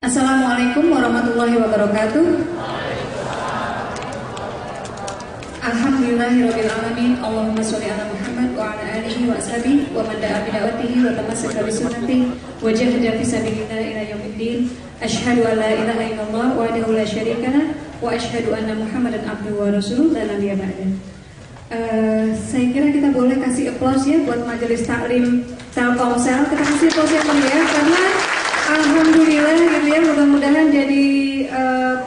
Assalamualaikum warahmatullahi wabarakatuh. Alhamdulillahirabbil alamin. Allahumma sholli ala Muhammad wa ala alihi wa ashabihi wa man da'a bi da'watihi wa tamassaka bi sunnatihi wa jahada fi sabilillah ila yaumiddin. Asyhadu an la ilaha illallah wahdahu la syarika lah wa asyhadu anna Muhammadan abduhu wa rasuluh la nabiyya ba'da. Saya kira kita boleh kasih applause ya buat majelis taklim Telkomsel. Kita kasih applause yang meriah karena alhamdulillah gitu ya, mudah-mudahan jadi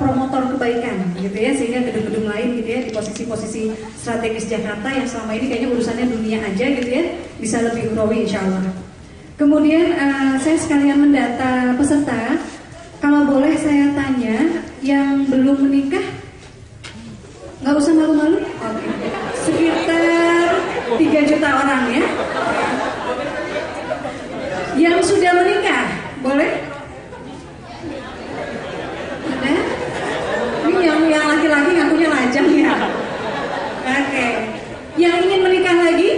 promotor kebaikan gitu ya, sehingga gedung-gedung lain gitu ya di posisi-posisi strategis Jakarta yang selama ini kayaknya urusannya dunia aja gitu ya, bisa lebih ukhrawi insyaallah. Kemudian saya sekalian mendata peserta. Kalau boleh saya tanya, yang belum menikah nggak usah malu-malu. Oke. Sekitar 3 juta orang ya. Yang sudah menikah boleh? Ada? Ini yang laki-laki ngakunya lajang ya. Oke. Yang ingin menikah lagi?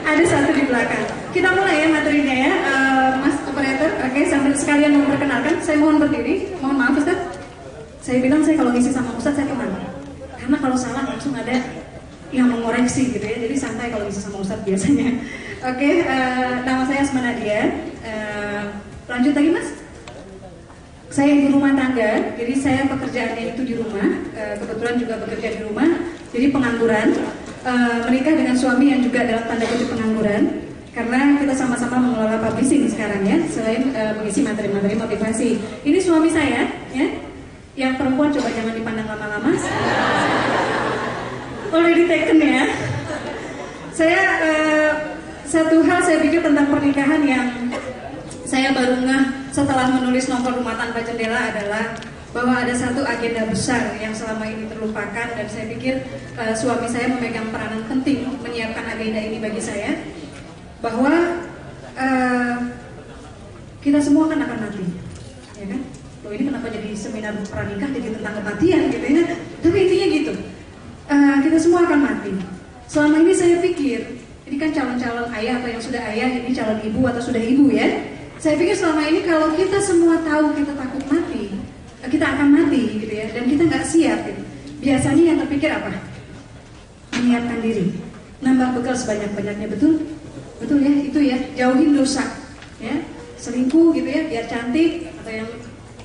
Ada satu di belakang. Kita mulai ya materinya ya, Mas Operator. Oke, sambil sekalian memperkenalkan, saya mohon berdiri. Mohon maaf Ustaz. Saya bilang saya kalau ngisi sama Ustaz saya kemana? Karena kalau salah langsung ada yang mengoreksi gitu ya. Jadi santai kalau ngisi sama Ustaz biasanya. Oke, nama saya Asma Nadia. Lanjut lagi Mas. Saya ibu rumah tangga, jadi saya pekerjaannya itu di rumah. Kebetulan juga bekerja di rumah, jadi pengangguran. Menikah dengan suami yang juga dalam tanda kutip pengangguran. Karena kita sama-sama mengelola publishing sekarang ya, selain mengisi materi-materi motivasi. Ini suami saya, ya. Yang perempuan coba jangan dipandang lama-lama. Already taken ya. Saya satu hal saya pikir tentang pernikahan yang saya baru ngeh setelah menulis novel Rumah Tanpa Jendela adalah bahwa ada satu agenda besar yang selama ini terlupakan, dan saya pikir suami saya memegang peranan penting menyiapkan agenda ini bagi saya, bahwa kita semua kan akan mati, ya kan? Loh, ini kenapa jadi seminar pranikah jadi tentang kematian gitu ya? Tapi intinya gitu, kita semua akan mati. Selama ini saya pikir ini kan calon-calon ayah atau yang sudah ayah, ini calon ibu atau sudah ibu ya. Saya pikir selama ini kalau kita semua tahu kita takut mati, kita akan mati gitu ya, dan kita nggak siap gitu. Biasanya yang terpikir apa? Menyiapkan diri, nambah bekal sebanyak-banyaknya, betul? Betul ya, itu ya, jauhin dosa ya, selingkuh gitu ya, biar cantik, atau yang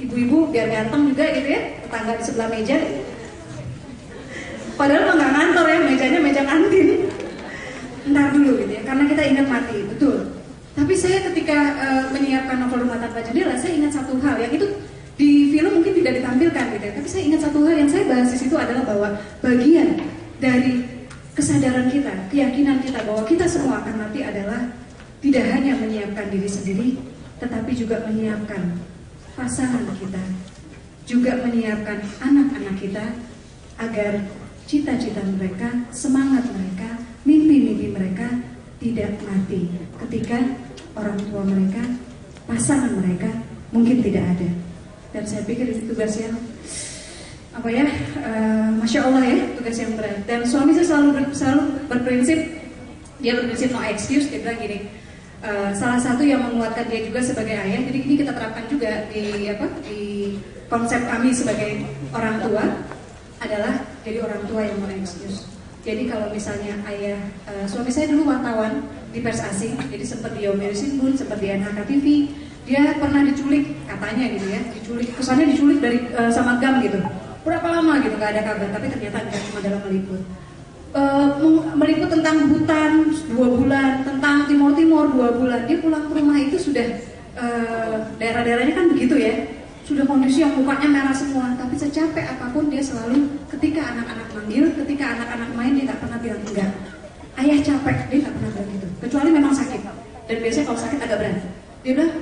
ibu-ibu biar ganteng juga gitu ya, tetangga di sebelah meja. Padahal nggak ngantor ya, mejanya meja kantin. Ntar dulu gitu ya, karena kita ingat mati, betul. Tapi saya ketika menyiapkan novel Rumah Tanpa Jendela, saya ingat satu hal yang itu di film mungkin tidak ditampilkan gitu ya. Tapi saya ingat satu hal yang saya bahas di situ adalah bahwa bagian dari kesadaran kita, keyakinan kita bahwa kita semua akan mati adalah tidak hanya menyiapkan diri sendiri, tetapi juga menyiapkan pasangan kita, juga menyiapkan anak-anak kita agar cita-cita mereka, semangat mereka, mimpi-mimpi mereka tidak mati ketika orang tua mereka, pasangan mereka mungkin tidak ada. Dan saya pikir itu tugas yang apa ya, masya Allah ya, tugas yang berat. Dan suami saya selalu berprinsip, dia berprinsip no excuse. Dia bilang gini, salah satu yang menguatkan dia juga sebagai ayah. Jadi ini kita terapkan juga di konsep kami sebagai orang tua adalah jadi orang tua yang no excuse. Jadi kalau misalnya ayah, suami saya dulu wartawan di pers asing, jadi sempat di Yomiuri Shimbun, sempat di NHK TV, dia pernah diculik katanya gitu ya, kesannya diculik dari sama GAM gitu. Berapa lama gitu nggak ada kabar, tapi ternyata enggak, cuma dalam meliput. Meliput tentang hutan 2 bulan, tentang Timor 2 bulan. Dia pulang ke rumah itu sudah daerah-daerahnya kan begitu ya, sudah kondisi yang mukanya merah semua, tapi secapek apapun dia selalu ketika anak-anak manggil, ketika anak-anak main dia nggak pernah bilang enggak. Ayah capek, dia nggak pernah bilang gitu. Kecuali memang sakit, dan biasanya kalau sakit agak berat.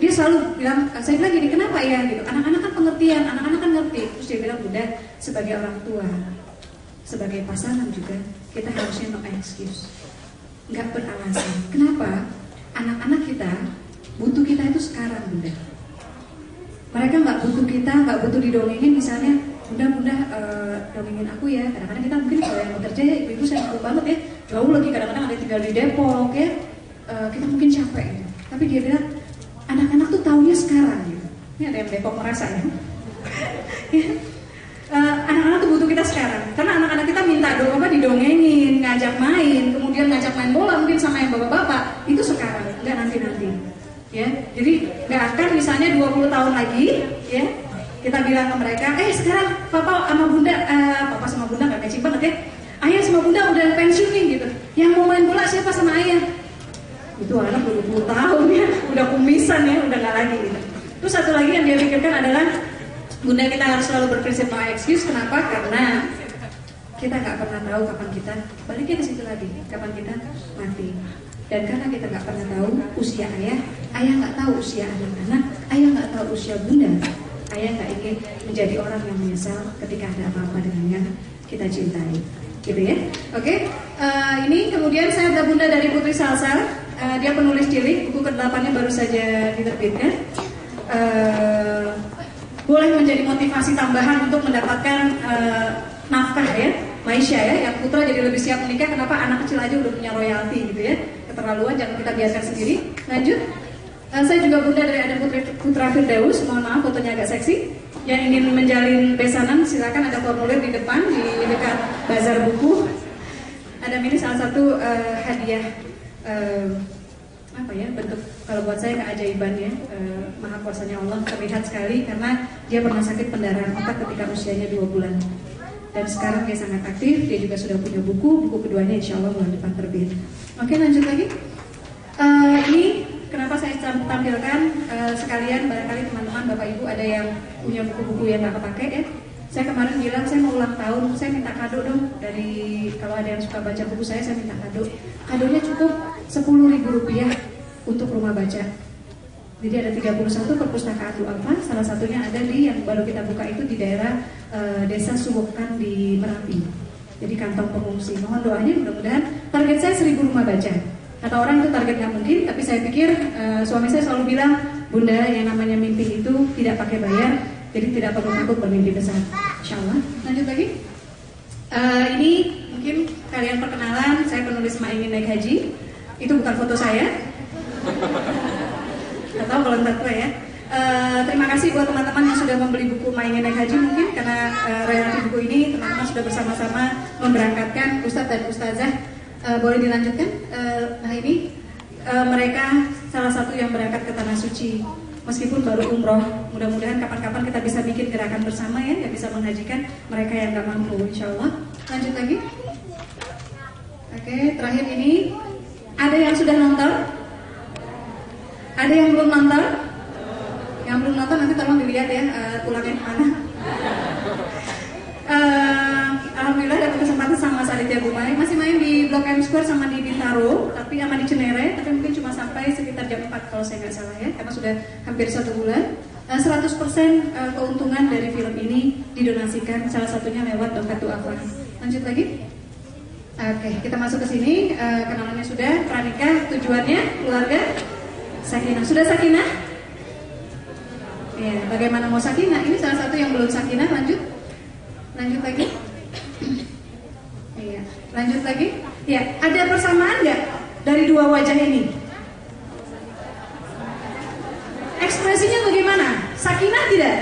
Dia selalu bilang, saya bilang gini, kenapa ya gitu? Anak-anak kan pengertian, anak-anak kan ngerti. Terus dia bilang, udah sebagai orang tua, sebagai pasangan juga kita harusnya no excuse, nggak beralasan. Kenapa? Anak-anak kita butuh kita itu sekarang, Bunda. Mereka nggak butuh kita, nggak butuh didongengin misalnya, Bunda dongengin aku ya. Kadang-kadang kita mungkin kalau yang bekerja ya, ibu-ibu saya takut banget ya, jauh lagi, kadang-kadang ada tinggal di Depok ya, kita mungkin capek gitu. Tapi dia bilang, anak-anak tuh taunya sekarang. yang Depok merasa ya. Anak-anak tuh butuh kita sekarang, karena anak-anak kita minta didongengin, ngajak main, kemudian ngajak main bola mungkin sama yang bapak-bapak, itu sekarang, nggak nanti-nanti. Ya, jadi nggak akan misalnya 20 tahun lagi, ya kita bilang ke mereka, sekarang papa sama bunda, papa sama bunda nggak kecil banget ya, ayah sama bunda udah pensiun nih gitu, yang mau main bola siapa sama ayah? Itu anak 20 tahun ya, udah kumisan ya, udah nggak lagi gitu. Terus satu lagi yang dia pikirkan adalah bunda kita harus selalu berprinsip no excuse. Kenapa? Karena kita nggak pernah tahu kapan kita baliknya ke situ lagi, kapan kita mati. Dan karena kita nggak pernah tahu usia ayah nggak tahu usia anak-anak, ayah nggak tahu usia bunda, ayah nggak ingin menjadi orang yang menyesal ketika ada apa-apa dengan yang kita cintai, gitu ya. Oke, ini kemudian saya ada bunda dari Putri Salsa, dia penulis cilik, buku ke-8-nya baru saja diterbitkan. Boleh menjadi motivasi tambahan untuk mendapatkan nafkah ya, maisha ya, yang putra jadi lebih siap menikah. Kenapa? Anak kecil aja udah punya royalti gitu ya, keterlaluan, jangan kita biarkan sendiri. Lanjut, saya juga bunda dari ada Putra Firdaus, mohon maaf fotonya agak seksi. Yang ingin menjalin besanan silakan, ada formulir di depan di dekat bazar buku. Ada ini salah satu hadiah apa ya, bentuk kalau buat saya keajaiban ya, maha kuasanya Allah terlihat sekali karena dia pernah sakit pendarahan otak ketika usianya 2 bulan dan sekarang dia sangat aktif. Dia juga sudah punya buku keduanya insya Allah bulan depan terbit. Oke, lanjut lagi. Ini kenapa saya tampilkan sekalian, barangkali teman-teman bapak ibu ada yang punya buku-buku yang nggak kepake ya. Saya kemarin bilang saya mau ulang tahun, saya minta kado dong dari, kalau ada yang suka baca buku saya minta kado. Kadonya cukup Rp10.000 untuk rumah baca. Jadi ada 31 perpustakaan duafa, salah satunya ada di yang baru kita buka itu di daerah Desa Suwokan di Merapi. Jadi kantong pengungsi. Mohon doanya, mudah-mudahan target saya 1.000 rumah baca. Kata orang itu target nggak mungkin, tapi saya pikir suami saya selalu bilang, bunda yang namanya mimpi itu tidak pakai bayar. Jadi tidak perlu takut bermimpi besar, insya Allah. Lanjut lagi. Ini mungkin kalian perkenalan, saya penulis Ma Ingin Naik Haji. Itu bukan foto saya. Gak tahu kalau entar ya. Terima kasih buat teman-teman yang sudah membeli buku Ma Ingin Naik Haji mungkin karena royalti buku ini teman-teman sudah bersama-sama memberangkatkan Ustadz dan Ustazah. Boleh dilanjutkan? Nah ini mereka salah satu yang berangkat ke Tanah Suci. Meskipun baru umroh, mudah-mudahan kapan-kapan kita bisa bikin gerakan bersama ya, yang bisa menghajikan mereka yang gak mampu, insya Allah. Lanjut lagi. Oke, terakhir ini ada yang sudah nonton? Ada yang belum nonton? Yang belum nonton nanti tolong dilihat ya, tulangnya kemana. Alhamdulillah dapat kesempatan sama Mas Aditya Gumai. Masih main di Blok M Square sama di Bintaro, tapi sama di Cinere, tapi mungkin cuma sampai sekitar jam 4 kalau saya nggak salah ya, karena sudah hampir 1 bulan. 100% keuntungan dari film ini didonasikan, salah satunya lewat dompet duafa. Lanjut lagi. Oke, kita masuk ke sini. Kenalannya sudah, pranikah, tujuannya, keluarga, sakinah. Sudah sakinah? Ya, bagaimana mau sakinah? Ini salah satu yang belum sakinah. Lanjut lagi. Iya, lanjut lagi. Ya, ada persamaan nggak dari dua wajah ini? Ekspresinya bagaimana? Sakinah tidak?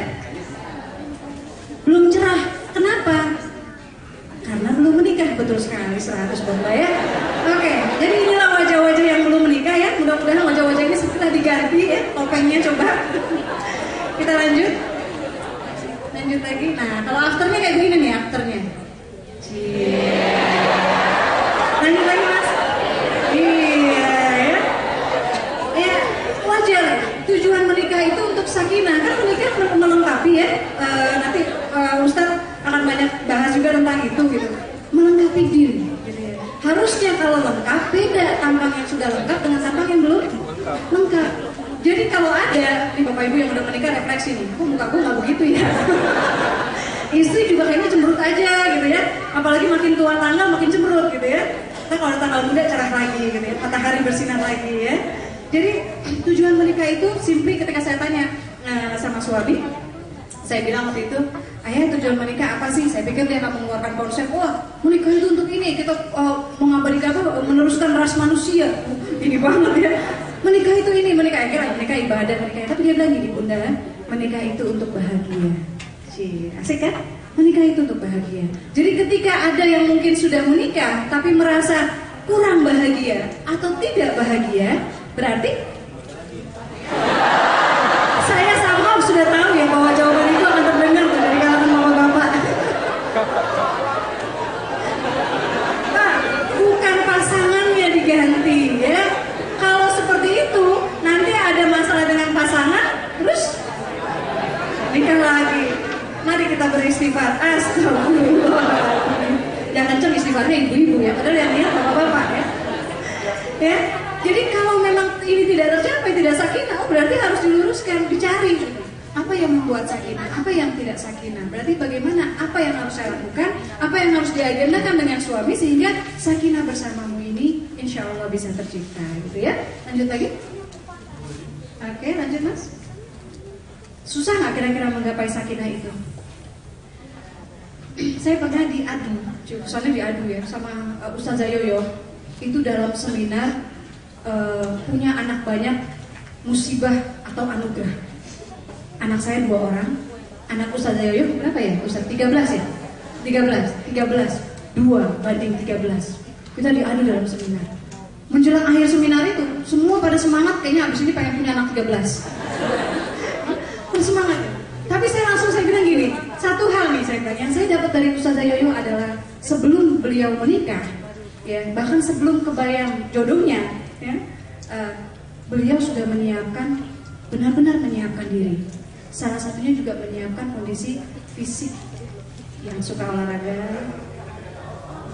Belum cerah. Kenapa? Karena belum menikah. Betul sekali, 100 bomba ya. Oke, jadi inilah wajah-wajah yang belum menikah ya. Mudah-mudahan wajah-wajah ini segera diganti ya. Topengnya coba. Kita lanjut. Lanjut lagi. Nah, kalau afternya kayak gini nih afternya. Lanjut lagi mas. Iya ya. Ya wajar. Tujuan menikah itu untuk sakinah. Kan menikah melengkapi ya. Nanti Ustadz akan banyak bahas juga tentang itu gitu. Melengkapi diri. Gitu ya. Harusnya kalau lengkap beda tampang yang sudah lengkap dengan tampang yang belum lengkap. Jadi kalau ada nih bapak ibu yang udah menikah refleksi nih, kok muka gue nggak begitu ya? Istri juga kayaknya cemberut aja gitu ya, apalagi makin tua tanggal makin cemberut gitu ya. Nah kalau tanggal muda cerah lagi gitu ya, matahari bersinar lagi ya. Jadi tujuan menikah itu simply ketika saya tanya sama suami, saya bilang waktu itu, ayah tujuan menikah apa sih? Saya pikir dia akan mengeluarkan konsep, wah menikah itu untuk ini, kita mengabadikan apa, meneruskan ras manusia, ini banget ya. Menikah itu ini, menikah ibadah, menikah. Tapi dia bilang gini bunda, menikah itu untuk bahagia. Asik kan? Menikah itu untuk bahagia. Jadi ketika ada yang mungkin sudah menikah tapi merasa kurang bahagia atau tidak bahagia, berarti saya sama sudah tahu ya bahwa jawaban itu akan terdengar dari kalangan bapak-bapak. Nah, bukan pasangannya diganti ya. Kalau seperti itu nanti ada masalah dengan pasangan, terus nikah lagi. Mari kita beristighfar. Astagfirullah. Yang kenceng istighfarnya ibu-ibu ya, padahal yang niat bapak-bapak ya. Ya, jadi kalau memang ini tidak tercapai, tidak sakinah, berarti harus diluruskan, dicari apa yang membuat sakinah, apa yang tidak sakinah. Berarti bagaimana, apa yang harus saya lakukan, apa yang harus diagendakan dengan suami sehingga sakinah bersamamu ini insya Allah bisa tercipta, gitu ya. Lanjut lagi. Oke, lanjut mas. Susah nggak kira-kira menggapai sakinah itu? Saya pernah diadu, soalnya diadu ya sama Ustazah Yoyo. Itu dalam seminar punya anak banyak musibah atau anugerah. Anak saya 2 orang, anak Ustazah Yoyo berapa ya? Ustaz 13 ya? 13, 2 banding 13. Kita diadu dalam seminar. Menjelang akhir seminar itu, semua pada semangat kayaknya abis ini pengen punya anak 13. Bersemangat. Tapi saya bilang gini, satu hal nih saya bilang, yang saya dapat dari Ustazah Yoyo adalah sebelum beliau menikah, ya bahkan sebelum kebayang jodohnya, ya, beliau sudah menyiapkan, benar-benar menyiapkan diri. Salah satunya juga menyiapkan kondisi fisik, yang suka olahraga.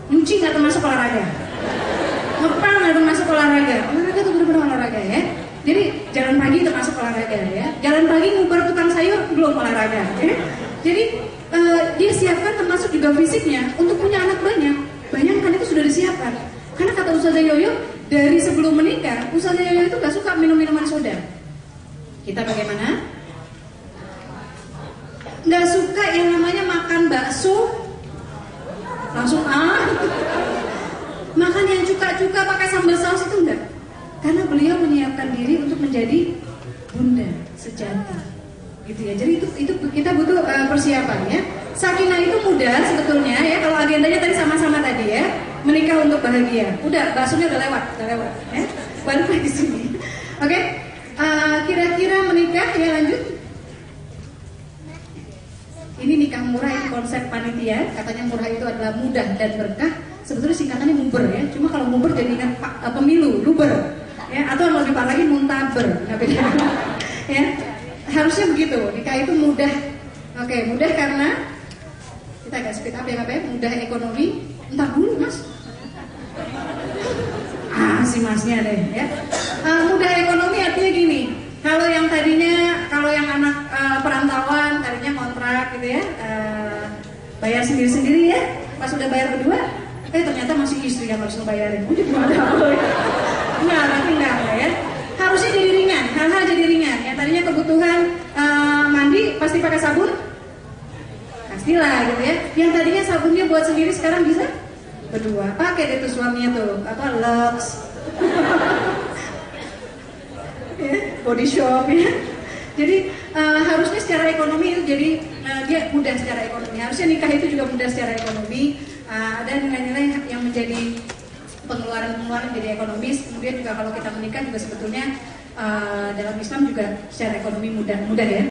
Nyuci nggak termasuk olahraga, ngepel nggak termasuk olahraga. Olahraga itu benar-benar olahraga ya. Jadi jalan pagi termasuk olahraga ya. Jalan pagi ngubar tukang sayur belum olahraga. Ya. Jadi dia siapkan termasuk juga fisiknya untuk punya anak banyak. Bayangkan itu sudah disiapkan. Karena kata Ustazah Yoyo dari sebelum menikah, Ustazah Yoyo itu gak suka minum minuman soda. Kita bagaimana? Gak suka yang namanya makan bakso langsung makan yang cuka-cuka pakai sambal saus itu enggak. Karena beliau menyiapkan diri untuk menjadi bunda sejati, gitu ya. Jadi itu kita butuh persiapan ya. Sakinah itu mudah sebetulnya ya. Kalau agendanya tadi sama-sama tadi ya, menikah untuk bahagia. Udah, baksonya udah lewat ya. Baru di sini. Oke, kira-kira menikah ya lanjut. Ini nikah murah, ini konsep panitia. Katanya murah itu adalah mudah dan berkah. Sebetulnya singkatannya muber ya. Cuma kalau muber jadi ingat pemilu, luber. Ya, atau yang lebih parah lagi muntaber, ya harusnya begitu. Nikah itu mudah, oke, mudah karena kita agak speed up ya, mudah ekonomi. Entar dulu mas, si masnya deh ya. Mudah ekonomi artinya gini, kalau yang anak perantauan tadinya kontrak gitu ya, bayar sendiri-sendiri ya, pas udah bayar berdua, ternyata masih istri yang harus ngebayarin. Udah gimana apa ya? Enggak ya. Harusnya jadi ringan, hal-hal jadi ringan. Yang tadinya kebutuhan mandi pasti pakai sabun, pastilah gitu ya. Yang tadinya sabunnya buat sendiri sekarang bisa berdua. Pakai itu suaminya tuh Lux, ya, Body Shop ya. Jadi harusnya secara ekonomi itu jadi dia mudah secara ekonomi. Harusnya nikah itu juga mudah secara ekonomi. Ada nilai-nilai yang menjadi pengeluaran jadi ekonomis. Kemudian juga kalau kita menikah juga sebetulnya dalam Islam juga secara ekonomi mudah ya.